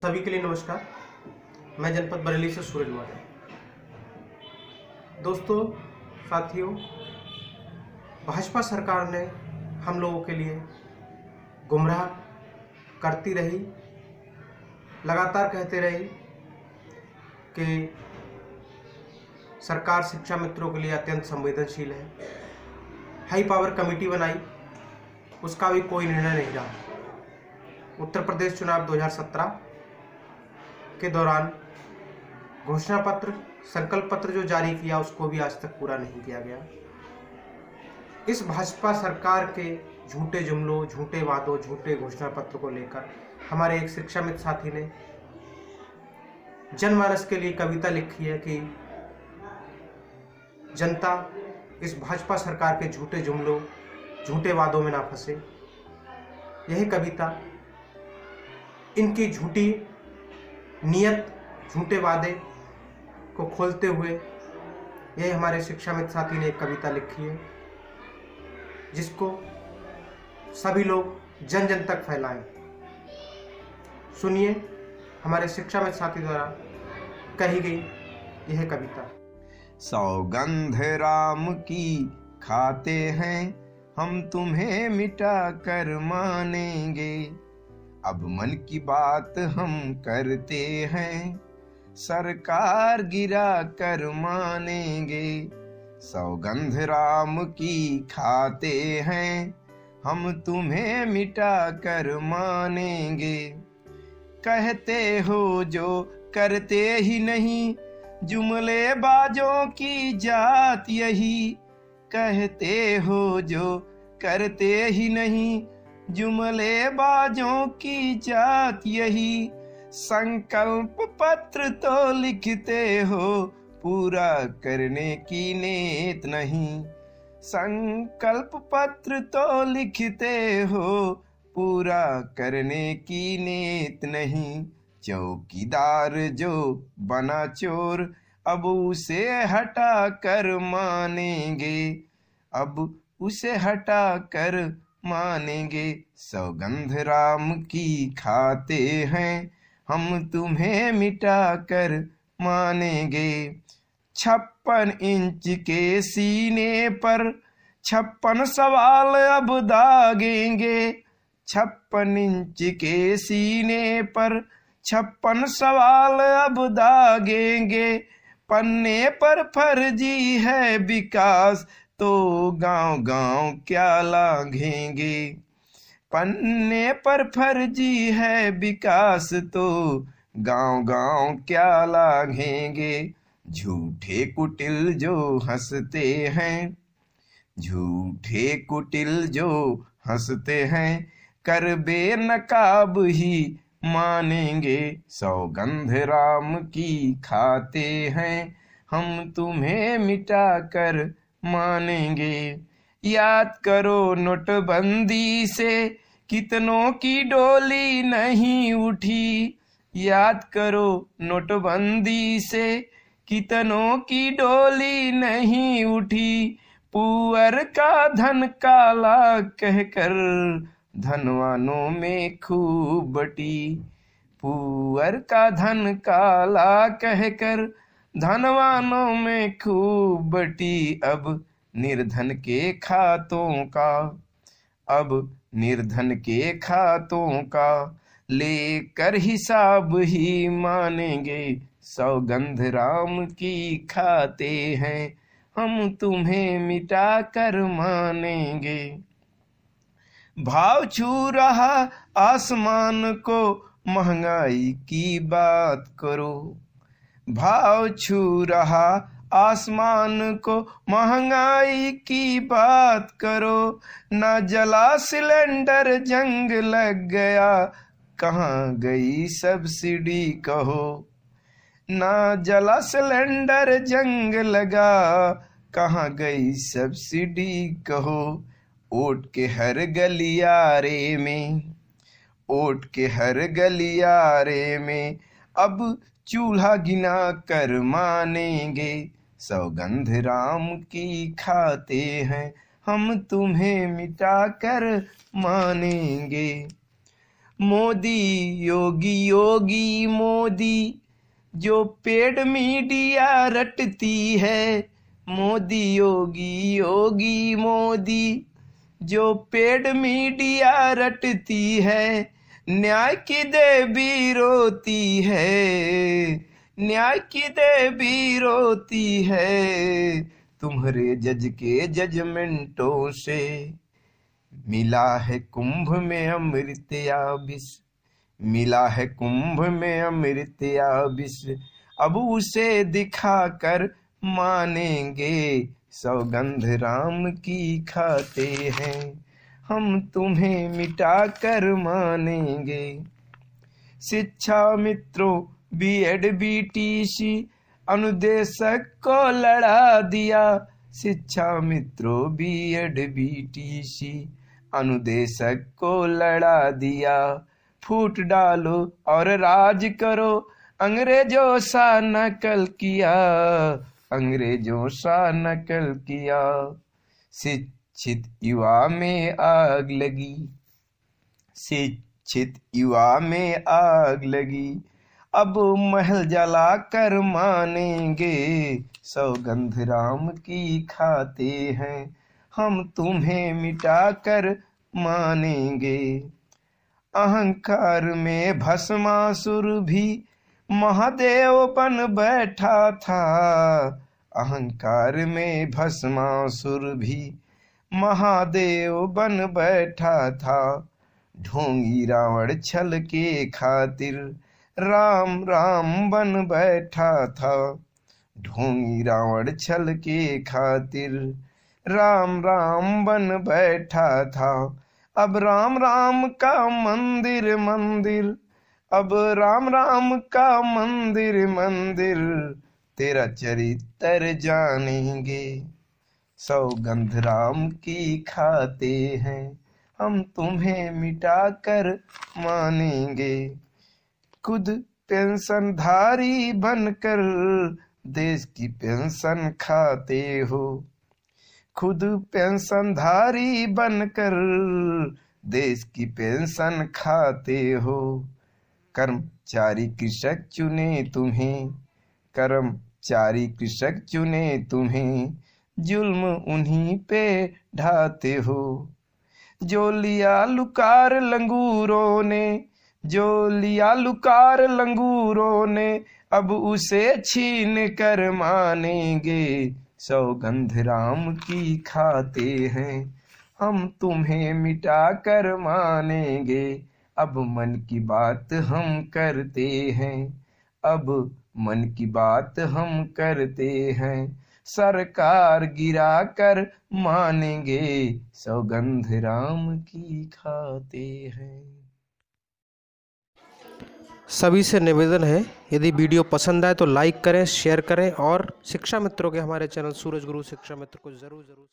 सभी के लिए नमस्कार। मैं जनपद बरेली से सूरज मौर्य। दोस्तों, साथियों, भाजपा सरकार ने हम लोगों के लिए गुमराह करती रही, लगातार कहते रही कि सरकार शिक्षा मित्रों के लिए अत्यंत संवेदनशील है। हाई पावर कमेटी बनाई, उसका भी कोई निर्णय नहीं रहा। उत्तर प्रदेश चुनाव 2017 के दौरान घोषणा पत्र, संकल्प पत्र जो जारी किया उसको भी आज तक पूरा नहीं किया गया। इस भाजपा सरकार के झूठे जुमलों, झूठे वादों, झूठे घोषणा पत्र को लेकर हमारे एक शिक्षा मित्र साथी ने जनमानस के लिए कविता लिखी है कि जनता इस भाजपा सरकार के झूठे जुमलों, झूठे वादों में ना फंसे। यही कविता इनकी झूठी नियत, झूठे वादे को खोलते हुए यही हमारे शिक्षा मित्र साथी ने एक कविता लिखी है, जिसको सभी लोग जन जन तक फैलाएं। सुनिए हमारे शिक्षा मित्र साथी द्वारा कही गई यह कविता। सौगंध राम की खाते हैं, हम तुम्हें मिटा कर मानेंगे। अब मन की बात हम करते हैं, सरकार गिरा कर मानेंगे। सौगंध राम की खाते हैं, हम तुम्हें मिटा कर मानेंगे। कहते हो जो करते ही नहीं, जुमले बाजों की जात यही। कहते हो जो करते ही नहीं, जुमले बाजों की जात यही। संकल्प पत्र तो लिखते हो, पूरा करने की नीयत नहीं। संकल्प पत्र तो लिखते हो, पूरा करने की नीयत नहीं। चौकीदार जो बना चोर, अब उसे हटा कर मानेंगे। अब उसे हटा कर मानेंगे। सौगंध राम की खाते हैं, हम तुम्हें मिटा कर मानेंगे। 56 इंच के सीने पर 56 सवाल अब दागेंगे। 56 इंच के सीने पर 56 सवाल अब दागेंगे। पन्ने पर फर्जी है विकास, तो गांव गांव क्या लांघेंगे। पन्ने पर फर्जी है विकास, तो गांव गांव क्या लांघेंगे। झूठे कुटिल जो हंसते हैं, झूठे कुटिल जो हंसते हैं, कर बेनकाब ही मानेंगे। सौगंध राम की खाते हैं, हम तुम्हें मिटा कर मानेंगे। याद करो नोटबंदी से कितनों की डोली नहीं उठी। याद करो नोटबंदी से कितनों की डोली नहीं उठी। पुअर का धन काला कहकर धनवानों में खूब बटी। पुअर का धन काला कहकर धनवानों में खूब बटी। अब निर्धन के खातों का, अब निर्धन के खातों का लेकर हिसाब ही मानेंगे। सौगंध राम की खाते हैं, हम तुम्हें मिटा कर मानेंगे। भाव छू रहा आसमान को, महंगाई की बात करो। भाव छू रहा आसमान को, महंगाई की बात करो। ना जला सिलेंडर, जंग लग गया, कहाँ गई सब्सिडी कहो। ना जला सिलेंडर, जंग लगा, कहाँ गई सब्सिडी कहो। ओट के हर गलियारे में, ओट के हर गलियारे में, अब चूल्हा गिना कर मानेंगे। सौगंध राम की खाते हैं, हम तुम्हें मिटा कर मानेंगे। मोदी योगी योगी मोदी जो पेड मीडिया रटती है। मोदी योगी योगी मोदी जो पेड मीडिया रटती है। न्याय की देवी रोती है, न्याय की देवी रोती है। तुम्हारे जज के जजमेंटों से मिला है कुंभ में अमृत याबिस, मिला है कुंभ में अमृत याबिस। अब उसे दिखा कर मानेंगे, सौगंध राम की खाते हैं। हम तुम्हें मिटा कर मानेंगे। शिक्षा मित्रों बीएड बीटीसी अनुदेशक को लड़ा दिया। शिक्षा मित्रों बीएड बीटीसी अनुदेशक को लड़ा दिया। फूट डालो और राज करो, अंग्रेजों सा नकल किया, अंग्रेजों सा नकल किया। शिक्षित युवा में आग लगी, शिक्षित युवा में आग लगी। अब महल जला कर मानेंगे, सौगंध राम की खाते हैं। हम तुम्हें मिटा कर मानेंगे। अहंकार में भस्मासुर भी महादेव बन बैठा था। अहंकार में भस्मासुर भी महादेव बन बैठा था। ढोंगी रावण छल के खातिर राम राम बन बैठा था। ढोंगी रावण छल के खातिर राम राम बन बैठा था। अब राम राम का मंदिर मंदिर, अब राम राम का मंदिर मंदिर, तेरा चरित्र जानेंगे, सौगंध राम की खाते हैं। हम तुम्हें मिटा कर मानेंगे। खुद पेंशनधारी बनकर देश की पेंशन खाते हो। खुद पेंशनधारी बनकर देश की पेंशन खाते हो। कर्मचारी कृषक चुने तुम्हें, कर्मचारी कृषक चुने तुम्हें, जुल्म उन्हीं पे ढाते हो। जो लिया लुकार लंगूरों ने, जो लिया लुकार लंगूरों ने, अब उसे छीन कर मानेंगे, सौगंध राम की खाते हैं। हम तुम्हें मिटा कर मानेंगे। अब मन की बात हम करते हैं, अब मन की बात हम करते हैं। सरकार गिरा कर मानेंगे, सौगंध राम की खाते हैं। सभी से निवेदन है, यदि वीडियो पसंद आए तो लाइक करें, शेयर करें और शिक्षा मित्रों के हमारे चैनल सूरज गुरु शिक्षा मित्र को जरूर